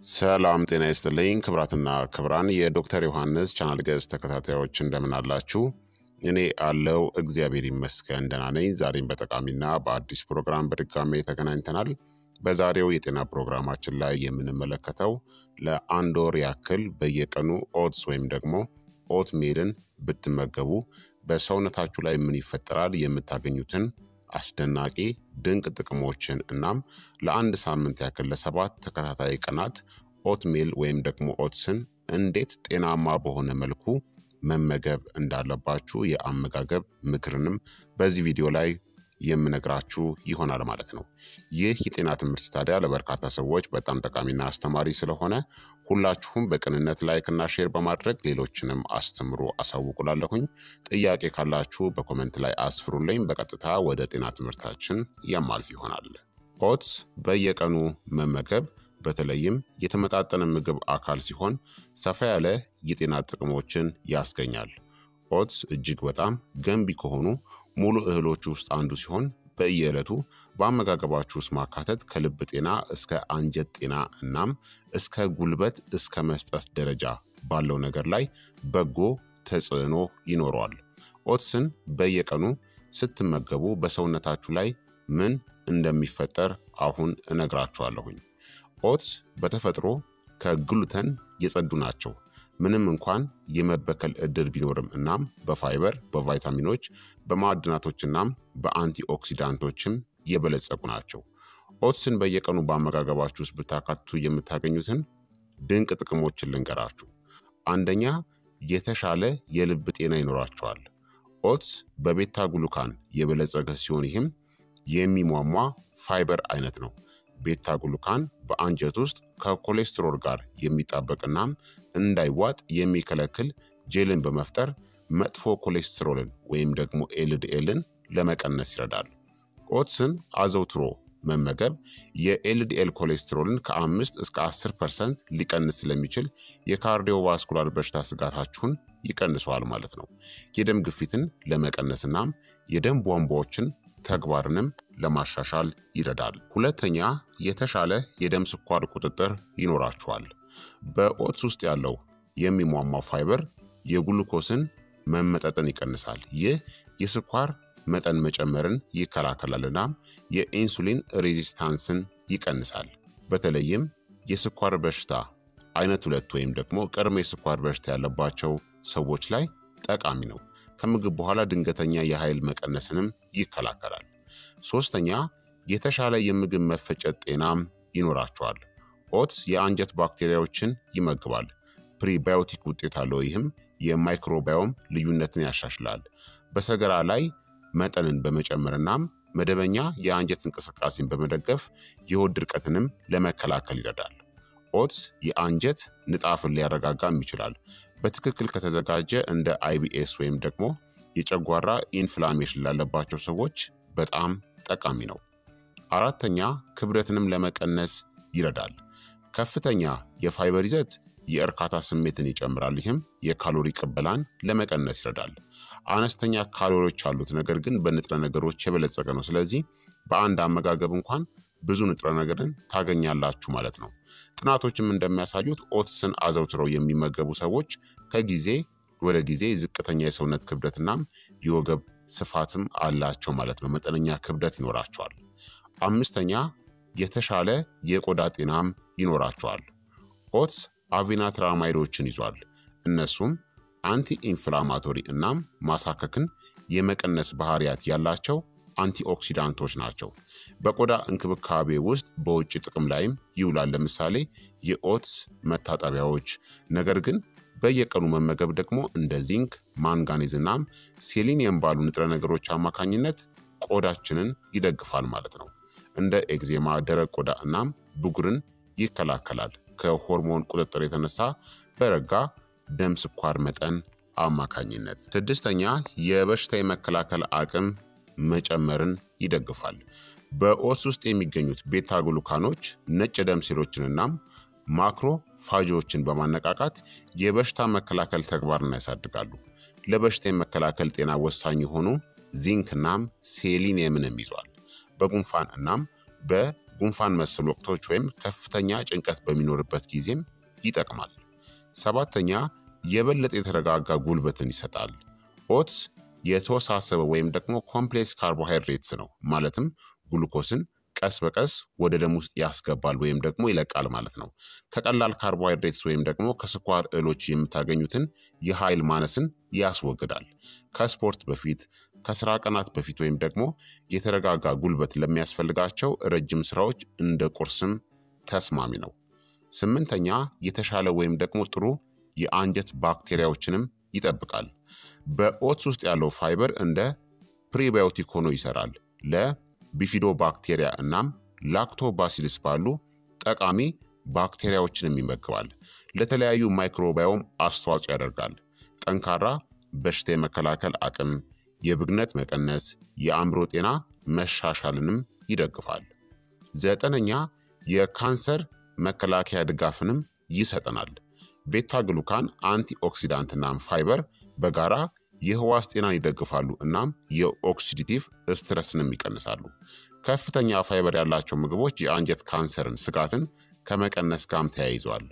ሰላም ጤና ይስጥልኝ ክብራትና ክብራን የዶክተር ዮሐንስ ቻናል ገጽ ተከታታዮች እንደምን አላችሁ? እኔ አለው እግዚአብሔር ይመስገን ደህና ነኝ። ዛሬም በጠቃሚና በአዲስ ፕሮግራም በድጋሜ ተገናኝተናል። በዛሬው የጤና ፕሮግራማችን ላይ የምንመለከተው ለአንድ ወር ያክል በየቀኑ ኦትስ ወይም ደግሞ ኦት ሜልን ብትመገቡ በሰውነታችሁ ላይ ምን ይፈጠራል፣ የምታገኙትን አስደናቂ ድንቅ ጥቅሞችን እናም ለአንድ ሳምንት ያክል ለ7 ተከታታይ ቀናት ኦትሜል ወይም ደግሞ ኦትስን እንዴት ጤናማ በሆነ መልኩ መመገብ እንዳለባችሁ የአመጋገብ ምክርንም በዚህ ቪዲዮ ላይ የምነግራችሁ ይሆናል ማለት ነው። ይህ የጤና ትምህርት ታዲያ ለበርካታ ሰዎች በጣም ጠቃሚና አስተማሪ ስለሆነ ሁላችሁም በቅንነት ላይክ እና ሼር በማድረግ ሌሎችንም አስተምሩ አሳውቁላለሁኝ። ጥያቄ ካላችሁ በኮመንት ላይ አስፍሩልኝ። በቀጥታ ወደ ጤና ትምህርታችን የማልፍ ይሆናል። ኦትስ በየቀኑ መመገብ በተለይም የተመጣጠነ ምግብ አካል ሲሆን ሰፋ ያለ የጤና ጥቅሞችን ያስገኛል። ኦትስ እጅግ በጣም ገንቢ ከሆኑ ሙሉ እህሎች ውስጥ አንዱ ሲሆን በየዕለቱ በአመጋገባችሁ ውስጥ ማካተት ከልብ ጤና እስከ አንጀት ጤና እናም እስከ ጉልበት እስከ መስጠት ደረጃ ባለው ነገር ላይ በጎ ተጽዕኖ ይኖረዋል። ኦትስን በየቀኑ ስትመገቡ በሰውነታችሁ ላይ ምን እንደሚፈጠር አሁን እነግራችኋለሁኝ። ኦትስ በተፈጥሮ ከግሉተን የጸዱ ናቸው። ምንም እንኳን የመበከል እድል ቢኖርም እናም በፋይበር፣ በቫይታሚኖች፣ በማዕድናቶች እናም በአንቲኦክሲዳንቶችም የበለጸጉ ናቸው። ኦትስን በየቀኑ በአመጋገባችሁ ውስጥ ብታካትቱ የምታገኙትን ድንቅ ጥቅሞችን ልንገራችሁ። አንደኛ፣ የተሻለ የልብ ጤና ይኖራችኋል። ኦትስ በቤታ ግሉካን የበለጸገ ሲሆን ይህም የሚሟሟ ፋይበር አይነት ነው። ቤታ ግሉካን በአንጀት ውስጥ ከኮሌስትሮል ጋር የሚጣበቅናም እንዳይዋጥ የሚከለክል ጄልን በመፍጠር መጥፎ ኮሌስትሮልን ወይም ደግሞ ኤልዲኤልን ለመቀነስ ይረዳል። ኦትስን አዘውትሮ መመገብ የኤልዲኤል ኮሌስትሮልን ከ5 እስከ 10% ሊቀንስ ስለሚችል የካርዲዮቫስኩላር በሽታ ስጋታችሁን ይቀንሰዋል ማለት ነው። የደም ግፊትን ለመቀነስናም የደም ቧንቧዎችን ተግባርንም ለማሻሻል ይረዳል። ሁለተኛ፣ የተሻለ የደም ስኳር ቁጥጥር ይኖራችኋል። በኦትስ ውስጥ ያለው የሚሟሟው ፋይበር የግሉኮስን መመጠጥን ይቀንሳል። ይህ የስኳር መጠን መጨመርን ይከላከላልና የኢንሱሊን ሬዚስታንስን ይቀንሳል። በተለይም የስኳር በሽታ አይነት 2 ወይም ደግሞ ቅድመ የስኳር በሽታ ያለባቸው ሰዎች ላይ ጠቃሚ ነው። ከምግብ በኋላ ድንገተኛ የኃይል መቀነስንም ይከላከላል። ሶስተኛ፣ የተሻለ የምግብ መፈጨት ጤናም ይኖራቸዋል። ኦትስ የአንጀት ባክቴሪያዎችን ይመግባል። ፕሪባዮቲክ ውጤት አለው። ይህም የማይክሮባዮም ልዩነትን ያሻሽላል። በሰገራ ላይ መጠንን በመጨመርናም መደበኛ የአንጀት እንቅስቃሴን በመደገፍ የሆድ ድርቀትንም ለመከላከል ይረዳል። ኦትስ የአንጀት ንጣፍን ሊያረጋጋም ይችላል። በትክክል ከተዘጋጀ እንደ IBS ወይም ደግሞ የጨጓራ ኢንፍላሜሽን ላለባቸው ሰዎች በጣም ጠቃሚ ነው። አራተኛ፣ ክብደትንም ለመቀነስ ይረዳል። ከፍተኛ የፋይበር ይዘት የእርካታ ስሜትን ይጨምራል። ይህም የካሎሪ ቅበላን ለመቀነስ ይረዳል። አነስተኛ ካሎሪዎች አሉት፣ ነገር ግን በንጥረ ነገሮች የበለጸገ ነው። ስለዚህ በአንድ አመጋገብ እንኳን ብዙ ንጥረ ነገርን ታገኛላችሁ ማለት ነው። ጥናቶችም እንደሚያሳዩት ኦትስን አዘውትረው የሚመገቡ ሰዎች ከጊዜ ወደ ጊዜ ዝቅተኛ የሰውነት ክብደትናም የወገብ ስፋትም አላቸው ማለት ነው። መጠነኛ ክብደት ይኖራቸዋል። አምስተኛ፣ የተሻለ የቆዳ ጤናም ይኖራቸዋል። ኦትስ አቪናትራማይዶችን ይዟል። እነሱም አንቲ ኢንፍላማቶሪ እናም ማሳከክን የመቀነስ ባህሪያት ያላቸው አንቲኦክሲዳንቶች ናቸው። በቆዳ እንክብካቤ ውስጥ በውጭ ጥቅም ላይም ይውላል። ለምሳሌ የኦትስ መታጠቢያዎች። ነገር ግን በየቀኑ መመገብ ደግሞ እንደ ዚንክ፣ ማንጋኔዝ እናም ሴሊኒየም ባሉ ንጥረ ነገሮች አማካኝነት ቆዳችንን ይደግፋል ማለት ነው። እንደ ኤግዜማ፣ ደረቅ ቆዳ እናም ብጉርን ይከላከላል። ከሆርሞን ቁጥጥር የተነሳ በረጋ ደም ስኳር መጠን አማካኝነት። ስድስተኛ፣ የበሽታ የመከላከል አቅም መጨመርን ይደግፋል። በኦትስ ውስጥ የሚገኙት ቤታ ግሉካኖች ነጭ ደም ሴሎችንናም ማክሮ ፋጂዎችን በማነቃቃት የበሽታ መከላከል ተግባርን ያሳድጋሉ። ለበሽታ የመከላከል ጤና ወሳኝ የሆኑ ዚንክ እናም ሴሊኒየምንም ይዟል። በጉንፋን እናም ጉንፋን መሰል ወቅቶች ወይም ከፍተኛ ጭንቀት በሚኖርበት ጊዜም ይጠቅማል። ሰባተኛ የበለጠ የተረጋጋ ጉልበትን ይሰጣል። ኦትስ የተወሳሰበ ወይም ደግሞ ኮምፕሌክስ ካርቦሃይድሬትስ ነው። ማለትም ግሉኮስን ቀስ በቀስ ወደ ደም ውስጥ ያስገባል ወይም ደግሞ ይለቃል ማለት ነው። ከቀላል ካርቦሃይድሬትስ ወይም ደግሞ ከስኳር እህሎች የምታገኙትን የኃይል ማነስን ያስወግዳል። ከስፖርት በፊት፣ ከስራ ቀናት በፊት ወይም ደግሞ የተረጋጋ ጉልበት ለሚያስፈልጋቸው ረጅም ስራዎች እንደ ቁርስም ተስማሚ ነው። ስምንተኛ የተሻለ ወይም ደግሞ ጥሩ የአንጀት ባክቴሪያዎችንም ይጠብቃል። በኦትስ ውስጥ ያለው ፋይበር እንደ ፕሪባዮቲክ ሆኖ ይሰራል። ለቢፊዶ ባክቴሪያ እናም ላክቶባሲልስ ባሉ ጠቃሚ ባክቴሪያዎችንም ይመግባል። ለተለያዩ ማይክሮባዮም አስተዋጽኦ ያደርጋል። ጠንካራ በሽታ የመከላከል አቅም፣ የብግነት መቀነስ፣ የአእምሮ ጤና መሻሻልንም ይደግፋል። ዘጠነኛ የካንሰር መከላከያ ድጋፍንም ይሰጠናል። ቤታ ግሉካን፣ አንቲ ኦክሲዳንት እናም ፋይበር በጋራ የህዋስ ጤናን ይደግፋሉ እናም የኦክሲዲቲቭ ስትረስንም ይቀንሳሉ። ከፍተኛ ፋይበር ያላቸው ምግቦች የአንጀት ካንሰርን ስጋትን ከመቀነስ ጋርም ተያይዘዋል።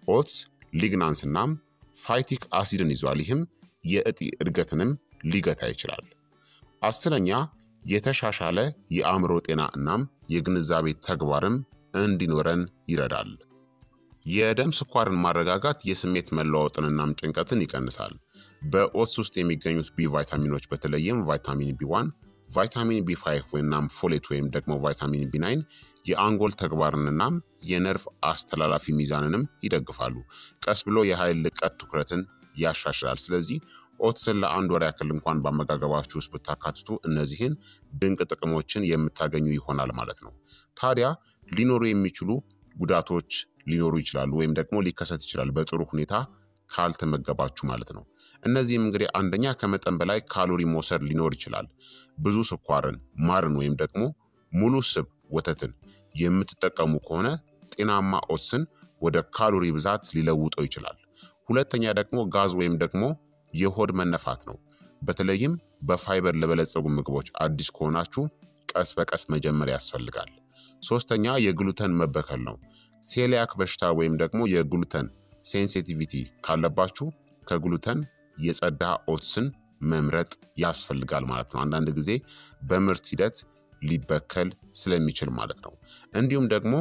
ኦትስ ሊግናንስ እናም ፋይቲክ አሲድን ይዟል። ይህም የእጢ እድገትንም ሊገታ ይችላል። አስረኛ የተሻሻለ የአእምሮ ጤና እናም የግንዛቤ ተግባርም እንዲኖረን ይረዳል። የደም ስኳርን ማረጋጋት የስሜት መለዋወጥን እናም ጭንቀትን ይቀንሳል። በኦትስ ውስጥ የሚገኙት ቢ ቫይታሚኖች በተለይም ቫይታሚን ቢ1፣ ቫይታሚን ቢ5 ወይም ፎሌት ወይም ደግሞ ቫይታሚን ቢ9 የአንጎል ተግባርን እናም የነርቭ አስተላላፊ ሚዛንንም ይደግፋሉ። ቀስ ብሎ የኃይል ልቀት ትኩረትን ያሻሽላል። ስለዚህ ኦትስን ለአንድ ወር ያክል እንኳን በአመጋገባችሁ ውስጥ ብታካትቱ እነዚህን ድንቅ ጥቅሞችን የምታገኙ ይሆናል ማለት ነው። ታዲያ ሊኖሩ የሚችሉ ጉዳቶች ሊኖሩ ይችላሉ ወይም ደግሞ ሊከሰት ይችላል በጥሩ ሁኔታ ካልተመገባችሁ ማለት ነው። እነዚህም እንግዲህ አንደኛ ከመጠን በላይ ካሎሪ መውሰድ ሊኖር ይችላል። ብዙ ስኳርን፣ ማርን ወይም ደግሞ ሙሉ ስብ ወተትን የምትጠቀሙ ከሆነ ጤናማ ኦትስን ወደ ካሎሪ ብዛት ሊለውጠው ይችላል። ሁለተኛ ደግሞ ጋዝ ወይም ደግሞ የሆድ መነፋት ነው። በተለይም በፋይበር ለበለጸጉ ምግቦች አዲስ ከሆናችሁ ቀስ በቀስ መጀመር ያስፈልጋል። ሶስተኛ የግሉተን መበከል ነው። ሴሊያክ በሽታ ወይም ደግሞ የግሉተን ሴንሲቲቪቲ ካለባችሁ ከግሉተን የጸዳ ኦትስን መምረጥ ያስፈልጋል ማለት ነው። አንዳንድ ጊዜ በምርት ሂደት ሊበከል ስለሚችል ማለት ነው። እንዲሁም ደግሞ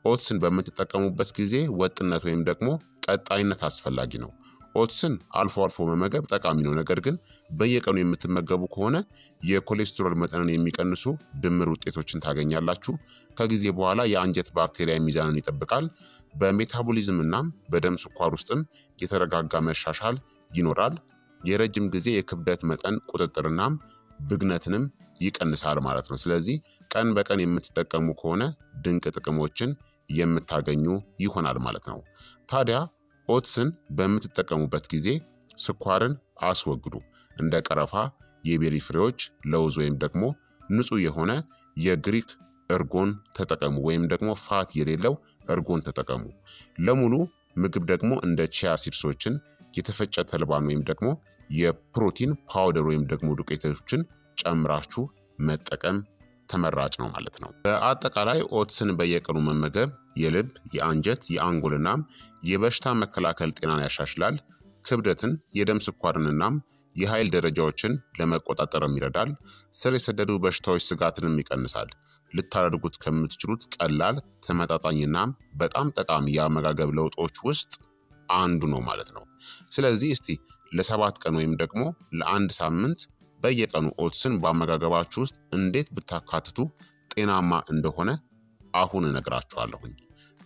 ኦትስን በምትጠቀሙበት ጊዜ ወጥነት ወይም ደግሞ ቀጣይነት አስፈላጊ ነው። ኦትስን አልፎ አልፎ መመገብ ጠቃሚ ነው። ነገር ግን በየቀኑ የምትመገቡ ከሆነ የኮሌስትሮል መጠንን የሚቀንሱ ድምር ውጤቶችን ታገኛላችሁ። ከጊዜ በኋላ የአንጀት ባክቴሪያ ሚዛንን ይጠብቃል። በሜታቦሊዝም እናም በደም ስኳር ውስጥም የተረጋጋ መሻሻል ይኖራል። የረጅም ጊዜ የክብደት መጠን ቁጥጥርናም ብግነትንም ይቀንሳል ማለት ነው። ስለዚህ ቀን በቀን የምትጠቀሙ ከሆነ ድንቅ ጥቅሞችን የምታገኙ ይሆናል ማለት ነው። ታዲያ ኦትስን በምትጠቀሙበት ጊዜ ስኳርን አስወግዱ። እንደ ቀረፋ፣ የቤሪ ፍሬዎች፣ ለውዝ ወይም ደግሞ ንጹህ የሆነ የግሪክ እርጎን ተጠቀሙ ወይም ደግሞ ፋት የሌለው እርጎን ተጠቀሙ። ለሙሉ ምግብ ደግሞ እንደ ቺያ ሲድሶችን፣ የተፈጨ ተልባን ወይም ደግሞ የፕሮቲን ፓውደር ወይም ደግሞ ዱቄቶችን ጨምራችሁ መጠቀም ተመራጭ ነው ማለት ነው። በአጠቃላይ ኦትስን በየቀኑ መመገብ የልብ፣ የአንጀት፣ የአንጎልናም የበሽታ መከላከል ጤናን ያሻሽላል። ክብደትን፣ የደም ስኳርንናም የኃይል ደረጃዎችን ለመቆጣጠርም ይረዳል። ስር የሰደዱ በሽታዎች ስጋትንም ይቀንሳል። ልታደርጉት ከምትችሉት ቀላል ተመጣጣኝናም በጣም ጠቃሚ የአመጋገብ ለውጦች ውስጥ አንዱ ነው ማለት ነው። ስለዚህ እስቲ ለ7 ቀን ወይም ደግሞ ለ1 ሳምንት በየቀኑ ኦትስን በአመጋገባችሁ ውስጥ እንዴት ብታካትቱ ጤናማ እንደሆነ አሁን እነግራችኋለሁኝ።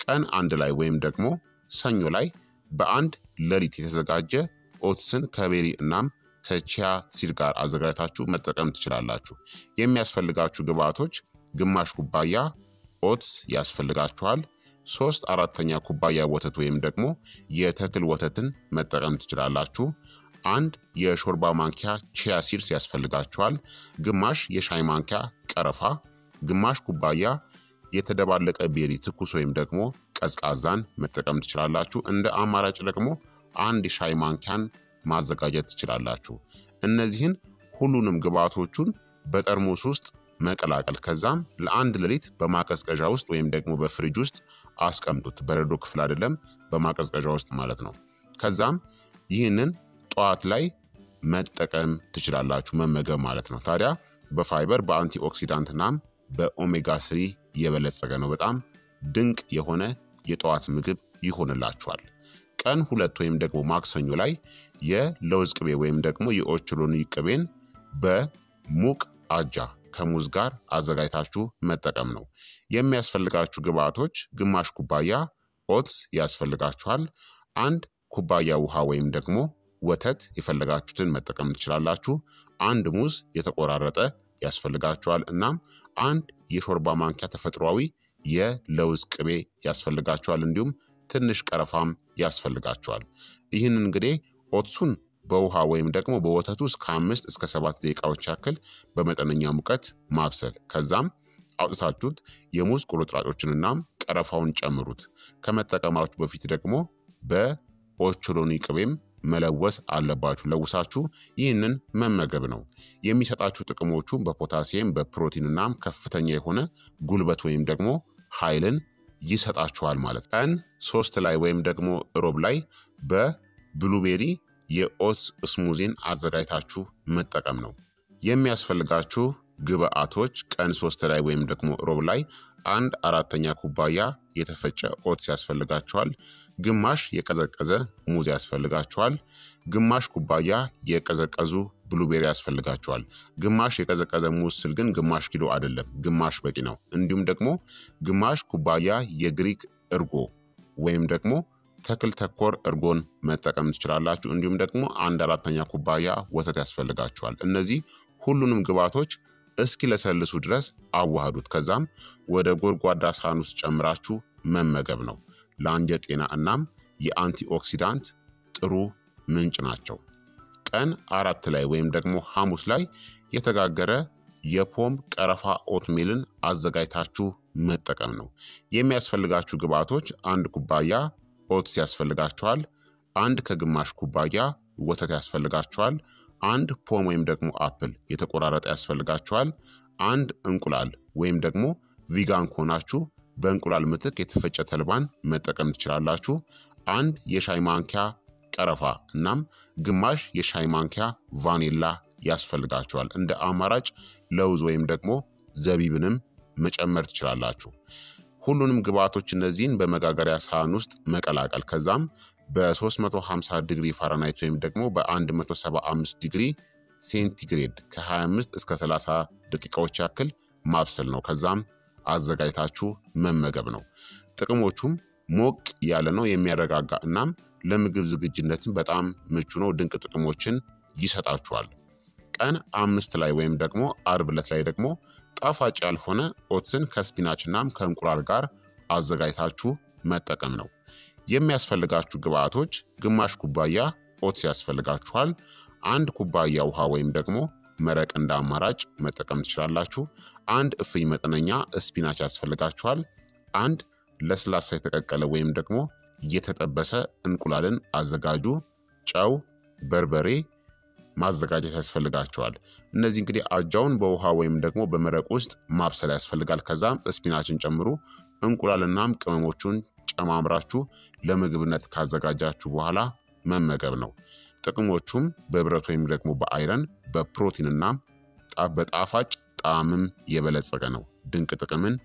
ቀን 1 ላይ ወይም ደግሞ ሰኞ ላይ በአንድ ሌሊት የተዘጋጀ ኦትስን ከቤሪ እናም ከቺያ ሲድ ጋር አዘጋጅታችሁ መጠቀም ትችላላችሁ። የሚያስፈልጋችሁ ግብአቶች ግማሽ ኩባያ ኦትስ ያስፈልጋችኋል። 3/4 ኩባያ ወተት ወይም ደግሞ የተክል ወተትን መጠቀም ትችላላችሁ። 1 የሾርባ ማንኪያ ቺያ ሲድስ ያስፈልጋችኋል። ግማሽ የሻይ ማንኪያ ቀረፋ፣ ግማሽ ኩባያ የተደባለቀ ቤሪ ትኩስ ወይም ደግሞ ቀዝቃዛን መጠቀም ትችላላችሁ። እንደ አማራጭ ደግሞ 1 የሻይ ማንኪያን ማዘጋጀት ትችላላችሁ። እነዚህን ሁሉንም ግብአቶቹን በጠርሙስ ውስጥ መቀላቀል ከዛም ለአንድ ሌሊት በማቀዝቀዣ ውስጥ ወይም ደግሞ በፍሪጅ ውስጥ አስቀምጡት። በረዶ ክፍል አይደለም፣ በማቀዝቀዣ ውስጥ ማለት ነው። ከዛም ይህንን ጠዋት ላይ መጠቀም ትችላላችሁ፣ መመገብ ማለት ነው። ታዲያ በፋይበር በአንቲኦክሲዳንት እናም በኦሜጋ 3 የበለጸገ ነው። በጣም ድንቅ የሆነ የጠዋት ምግብ ይሆንላችኋል። ቀን 2 ወይም ደግሞ ማክሰኞ ላይ የለውዝ ቅቤ ወይም ደግሞ የኦቾሎኒ ቅቤን በሙቅ አጃ ከሙዝ ጋር አዘጋጅታችሁ መጠቀም ነው። የሚያስፈልጋችሁ ግብአቶች ግማሽ ኩባያ ኦትስ ያስፈልጋችኋል። 1 ኩባያ ውሃ ወይም ደግሞ ወተት የፈለጋችሁትን መጠቀም ትችላላችሁ። 1 ሙዝ የተቆራረጠ ያስፈልጋችኋል። እናም 1 የሾርባ ማንኪያ ተፈጥሯዊ የለውዝ ቅቤ ያስፈልጋችኋል። እንዲሁም ትንሽ ቀረፋም ያስፈልጋችኋል። ይህን እንግዲህ ኦትሱን በውሃ ወይም ደግሞ በወተቱ ውስጥ ከ5 እስከ 7 ደቂቃዎች ያክል በመጠነኛ ሙቀት ማብሰል። ከዛም አውጥታችሁት የሙዝ ቁርጥራጮችንና ቀረፋውን ጨምሩት። ከመጠቀማችሁ በፊት ደግሞ በኦቾሎኒ ቅቤም መለወስ አለባችሁ። ለውሳችሁ ይህንን መመገብ ነው። የሚሰጣችሁ ጥቅሞቹ በፖታሲየም በፕሮቲንና ከፍተኛ የሆነ ጉልበት ወይም ደግሞ ኃይልን ይሰጣችኋል ማለት። ቀን 3 ላይ ወይም ደግሞ ሮብ ላይ በብሉቤሪ የኦትስ ስሙዚን አዘጋጅታችሁ መጠቀም ነው። የሚያስፈልጋችሁ ግብአቶች ቀን 3 ላይ ወይም ደግሞ ሮብ ላይ 1/4 ኩባያ የተፈጨ ኦትስ ያስፈልጋችኋል። ግማሽ የቀዘቀዘ ሙዝ ያስፈልጋችኋል። ግማሽ ኩባያ የቀዘቀዙ ብሉቤሪ ያስፈልጋችኋል። ግማሽ የቀዘቀዘ ሙዝ ስል ግን ግማሽ ኪሎ አይደለም፣ ግማሽ በቂ ነው። እንዲሁም ደግሞ ግማሽ ኩባያ የግሪክ እርጎ ወይም ደግሞ ተክል ተኮር እርጎን መጠቀም ትችላላችሁ። እንዲሁም ደግሞ 1/4 ኩባያ ወተት ያስፈልጋችኋል። እነዚህ ሁሉንም ግብአቶች እስኪለሰልሱ ድረስ አዋህዱት። ከዛም ወደ ጎድጓዳ ሳህን ውስጥ ጨምራችሁ መመገብ ነው። ለአንጀት ጤና እናም የአንቲኦክሲዳንት ጥሩ ምንጭ ናቸው። ቀን 4 ላይ ወይም ደግሞ ሐሙስ ላይ የተጋገረ የፖም ቀረፋ ኦትሜልን አዘጋጅታችሁ መጠቀም ነው። የሚያስፈልጋችሁ ግብአቶች 1 ኩባያ ኦትስ ያስፈልጋችኋል። 1 ከግማሽ ኩባያ ወተት ያስፈልጋችኋል። 1 ፖም ወይም ደግሞ አፕል የተቆራረጠ ያስፈልጋችኋል። 1 እንቁላል ወይም ደግሞ ቪጋን ከሆናችሁ በእንቁላል ምትክ የተፈጨ ተልባን መጠቀም ትችላላችሁ። 1 የሻይ ማንኪያ ቀረፋ እናም ግማሽ የሻይ ማንኪያ ቫኒላ ያስፈልጋችኋል። እንደ አማራጭ ለውዝ ወይም ደግሞ ዘቢብንም መጨመር ትችላላችሁ። ሁሉንም ግብአቶች እነዚህን በመጋገሪያ ሳህን ውስጥ መቀላቀል ከዛም በ350 ዲግሪ ፋራናይት ወይም ደግሞ በ175 ዲግሪ ሴንቲግሬድ ከ25 እስከ 30 ደቂቃዎች ያክል ማብሰል ነው። ከዛም አዘጋጅታችሁ መመገብ ነው። ጥቅሞቹም ሞቅ ያለ ነው፣ የሚያረጋጋ እናም ለምግብ ዝግጁነትን በጣም ምቹ ነው። ድንቅ ጥቅሞችን ይሰጣችኋል። ቀን 5 ላይ ወይም ደግሞ አርብ ዕለት ላይ ደግሞ ጣፋጭ ያልሆነ ኦትስን ከስፒናች እናም ከእንቁላል ጋር አዘጋጅታችሁ መጠቀም ነው። የሚያስፈልጋችሁ ግብአቶች ግማሽ ኩባያ ኦትስ ያስፈልጋችኋል። 1 ኩባያ ውሃ ወይም ደግሞ መረቅ እንደ አማራጭ መጠቀም ትችላላችሁ። 1 እፍኝ መጠነኛ ስፒናች ያስፈልጋችኋል። 1 ለስላሳ የተቀቀለ ወይም ደግሞ የተጠበሰ እንቁላልን አዘጋጁ። ጨው፣ በርበሬ ማዘጋጀት ያስፈልጋችኋል። እነዚህ እንግዲህ አጃውን በውሃ ወይም ደግሞ በመረቅ ውስጥ ማብሰል ያስፈልጋል። ከዛም ስፒናችን ጨምሩ። እንቁላልናም ቅመሞቹን ጨማምራችሁ ለምግብነት ካዘጋጃችሁ በኋላ መመገብ ነው። ጥቅሞቹም በብረት ወይም ደግሞ በአይረን በፕሮቲንና በጣፋጭ ጣዕምም የበለጸገ ነው። ድንቅ ጥቅምን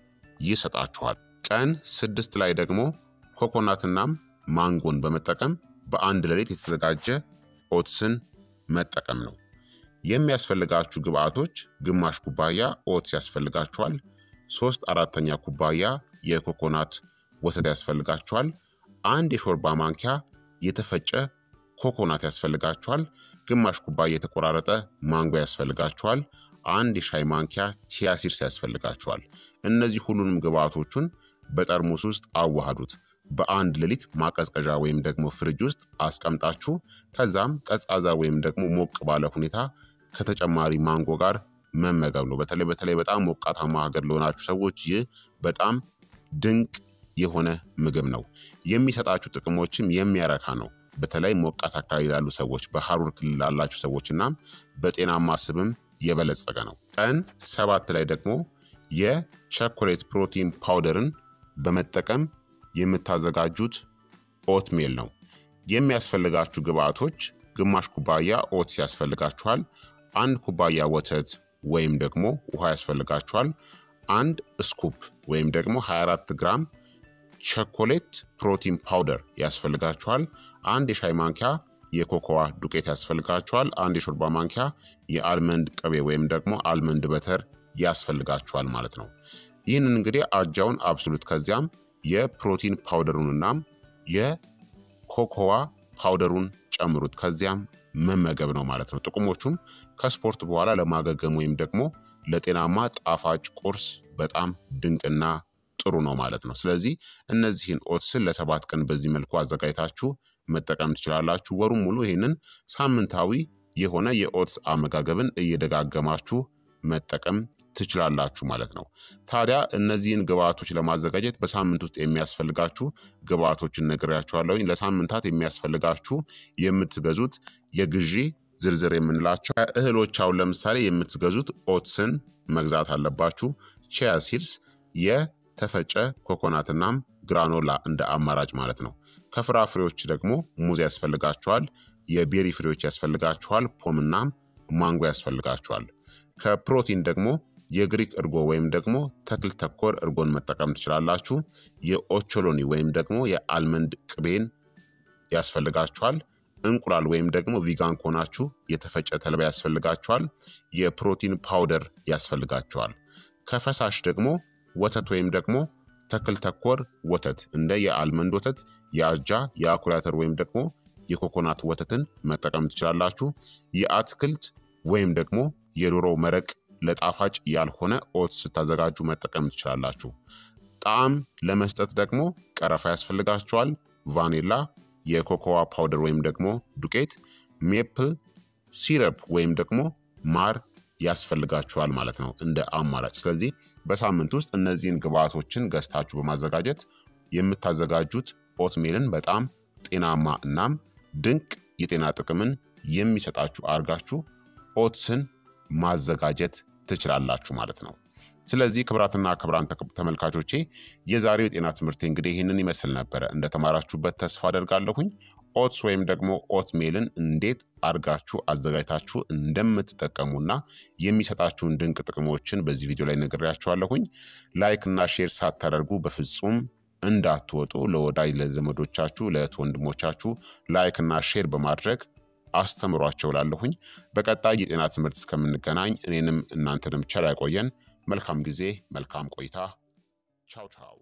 ይሰጣችኋል። ቀን 6 ላይ ደግሞ ኮኮናትናም ማንጎን በመጠቀም በአንድ ሌሊት የተዘጋጀ ኦትስን መጠቀም ነው። የሚያስፈልጋችሁ ግብአቶች ግማሽ ኩባያ ኦትስ ያስፈልጋችኋል። 3/4 ኩባያ የኮኮናት ወተት ያስፈልጋችኋል። 1 የሾርባ ማንኪያ የተፈጨ ኮኮናት ያስፈልጋችኋል። ግማሽ ኩባያ የተቆራረጠ ማንጎ ያስፈልጋችኋል። 1 የሻይ ማንኪያ ቺያ ሲድስ ያስፈልጋችኋል። እነዚህ ሁሉንም ግብአቶቹን በጠርሙስ ውስጥ አዋሃዱት። በአንድ ሌሊት ማቀዝቀዣ ወይም ደግሞ ፍሪጅ ውስጥ አስቀምጣችሁ ከዛም ቀዝቃዛ ወይም ደግሞ ሞቅ ባለ ሁኔታ ከተጨማሪ ማንጎ ጋር መመገብ ነው። በተለይ በጣም ሞቃታማ ሀገር ለሆናችሁ ሰዎች ይህ በጣም ድንቅ የሆነ ምግብ ነው። የሚሰጣችሁ ጥቅሞችም የሚያረካ ነው። በተለይ ሞቃት አካባቢ ላሉ ሰዎች፣ በሐሩር ክልል ላላችሁ ሰዎች እና በጤናማ ስብም የበለጸገ ነው። ቀን 7 ላይ ደግሞ የቸኮሌት ፕሮቲን ፓውደርን በመጠቀም የምታዘጋጁት ኦትሜል ነው። የሚያስፈልጋችሁ ግብአቶች ግማሽ ኩባያ ኦትስ ያስፈልጋችኋል። 1 ኩባያ ወተት ወይም ደግሞ ውሃ ያስፈልጋችኋል። 1 ስኩፕ ወይም ደግሞ 24 ግራም ቸኮሌት ፕሮቲን ፓውደር ያስፈልጋችኋል። 1 የሻይ ማንኪያ የኮኮዋ ዱቄት ያስፈልጋችኋል። 1 የሾርባ ማንኪያ የአልመንድ ቅቤ ወይም ደግሞ አልመንድ በተር ያስፈልጋችኋል ማለት ነው። ይህንን እንግዲህ አጃውን አብስሉት። ከዚያም የፕሮቲን ፓውደሩንና የኮኮዋ ፓውደሩን ጨምሩት። ከዚያም መመገብ ነው ማለት ነው። ጥቅሞቹም ከስፖርት በኋላ ለማገገም ወይም ደግሞ ለጤናማ ጣፋጭ ቁርስ በጣም ድንቅና ጥሩ ነው ማለት ነው። ስለዚህ እነዚህን ኦትስን ለ7 ቀን በዚህ መልኩ አዘጋጅታችሁ መጠቀም ትችላላችሁ። ወሩን ሙሉ ይህንን ሳምንታዊ የሆነ የኦትስ አመጋገብን እየደጋገማችሁ መጠቀም ትችላላችሁ ማለት ነው። ታዲያ እነዚህን ግብአቶች ለማዘጋጀት በሳምንት ውስጥ የሚያስፈልጋችሁ ግብአቶችን ነግሬያችኋለሁኝ። ለሳምንታት የሚያስፈልጋችሁ የምትገዙት የግዢ ዝርዝር የምንላቸው እህሎች፣ አሁን ለምሳሌ የምትገዙት ኦትስን መግዛት አለባችሁ። ቺያ ሲድስ፣ የተፈጨ ኮኮናትናም ግራኖላ እንደ አማራጭ ማለት ነው። ከፍራፍሬዎች ደግሞ ሙዝ ያስፈልጋችኋል። የቤሪ ፍሬዎች ያስፈልጋችኋል። ፖምናም ማንጎ ያስፈልጋችኋል። ከፕሮቲን ደግሞ የግሪክ እርጎ ወይም ደግሞ ተክል ተኮር እርጎን መጠቀም ትችላላችሁ። የኦቾሎኒ ወይም ደግሞ የአልመንድ ቅቤን ያስፈልጋችኋል። እንቁላል ወይም ደግሞ ቪጋን ከሆናችሁ የተፈጨ ተልባ ያስፈልጋችኋል። የፕሮቲን ፓውደር ያስፈልጋችኋል። ከፈሳሽ ደግሞ ወተት ወይም ደግሞ ተክል ተኮር ወተት እንደ የአልመንድ ወተት፣ የአጃ፣ የአኩሪ አተር ወይም ደግሞ የኮኮናት ወተትን መጠቀም ትችላላችሁ። የአትክልት ወይም ደግሞ የዶሮ መረቅ ለጣፋጭ ያልሆነ ኦትስ ስታዘጋጁ መጠቀም ትችላላችሁ። ጣዕም ለመስጠት ደግሞ ቀረፋ ያስፈልጋችኋል። ቫኒላ፣ የኮኮዋ ፓውደር ወይም ደግሞ ዱቄት፣ ሜፕል ሲረፕ ወይም ደግሞ ማር ያስፈልጋችኋል ማለት ነው እንደ አማራጭ። ስለዚህ በሳምንት ውስጥ እነዚህን ግብአቶችን ገዝታችሁ በማዘጋጀት የምታዘጋጁት ኦትሜልን በጣም ጤናማ እናም ድንቅ የጤና ጥቅምን የሚሰጣችሁ አድርጋችሁ ኦትስን ማዘጋጀት ትችላላችሁ ማለት ነው። ስለዚህ ክቡራትና ክቡራን ተመልካቾቼ የዛሬው የጤና ትምህርቴ እንግዲህ ይህንን ይመስል ነበረ። እንደተማራችሁበት ተስፋ አደርጋለሁኝ። ኦትስ ወይም ደግሞ ኦትሜልን እንዴት አድርጋችሁ አዘጋጅታችሁ እንደምትጠቀሙና የሚሰጣችሁን ድንቅ ጥቅሞችን በዚህ ቪዲዮ ላይ ነግሬያችኋለሁኝ። ላይክ እና ሼር ሳታደርጉ በፍጹም እንዳትወጡ። ለወዳጅ ለዘመዶቻችሁ፣ ለእህት ወንድሞቻችሁ ላይክ እና ሼር በማድረግ አስተምሯቸው ላለሁኝ። በቀጣይ የጤና ትምህርት እስከምንገናኝ እኔንም እናንተንም ቸር ያቆየን። መልካም ጊዜ፣ መልካም ቆይታ። ቻው ቻው።